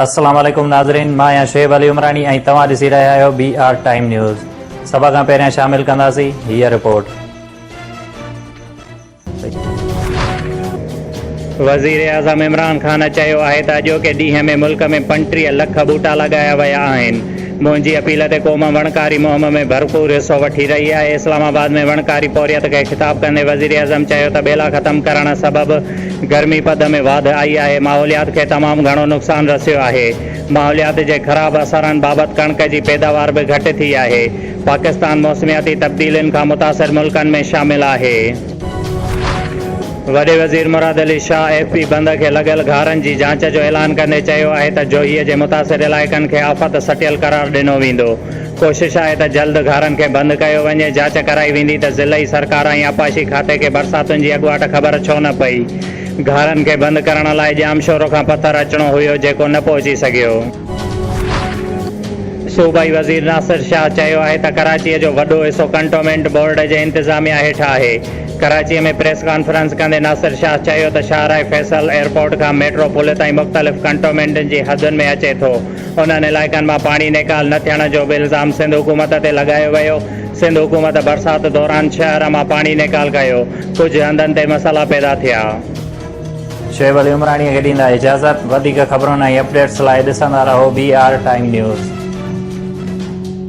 अस्सलाम वालेकुम नाज़रीन, मां या शुएब अली उमरानी ऐं तव्हां ॾिसी रहिया आहियो BR टाइम न्यूज़। सभ खां पहिरियां शामिल कंदासीं हीअ रिपोर्ट। वज़ीर आज़म इमरान ख़ान चयो आहे त अॼोके ॾींहं में मुल्क में 35 लख ॿूटा लॻाया विया आहिनि। मुंहिंजी अपील ते क़ौम वणकारी मुहिम में भरपूर हिसो वठी रही आहे। इस्लामाबाद में वणकारी पौरियत खे ख़िताब कंदे वज़ीर आज़म चयो त ॿेला ख़तम करण सबबि गर्मी पद में वाध आई आहे। माहौलियात खे तमामु घणो नुक़सानु रसियो आहे। माहौलियात जे ख़राब असरनि बाबति कणक जी पैदावार बि घटि थी आहे। पाकिस्तान मौसमियाती तब्दीलियुनि खां मुतासिर मुल्कनि में शामिल आहे। वॾे वज़ीर मुराद अली शाह FP बंद खे लॻियल घारनि जी जांच जो ऐलान कंदे चयो आहे त जोहीअ जे मुतासिर इलाइक़नि खे आफ़त सटियल करार ॾिनो वेंदो। कोशिश आहे त जल्द घारनि खे बंदि कयो वञे। जांच कराई वेंदी त ज़िलई सरकार ऐं आपाशी खाते खे बरसातुनि जी अॻुवाट ख़बर छो न पई। घारनि खे बंदि करण लाइ जाम शोरो खां पथर अचिणो हुयो जेको न पहुची सघियो। सूबाई वज़ीर नासिर शाह चयो आहे त कराचीअ जो वॾो हिसो कंटोनमेंट बोर्ड जे इंतिज़ामिया हेठि आहे। कराचीअ में प्रेस कॉन्फ्रेंस कंदे नासिर शाह चयो त शाहराह फैसल एयरपोर्ट खां मेट्रो पुल ताईं मुख़्तलिफ़ कंटोनमेंटनि जी हदुनि में अचे थो। उन्हनि इलाइक़नि मां पाणी निकाल न थियण जो बि इल्ज़ाम सिंध हुकूमत ते लॻायो वियो। सिंध हुकूमत बरसाति दौरान शहर मां पाणी निकाल कयो। कुझु हंधनि ते मसइला पैदा थिया। शुएब अली उमरानीअ खे ॾींदा इजाज़त। वधीक ख़बरुनि ऐं अपडेट्स लाइ ॾिसंदा रहो BR टाइम न्यूज़।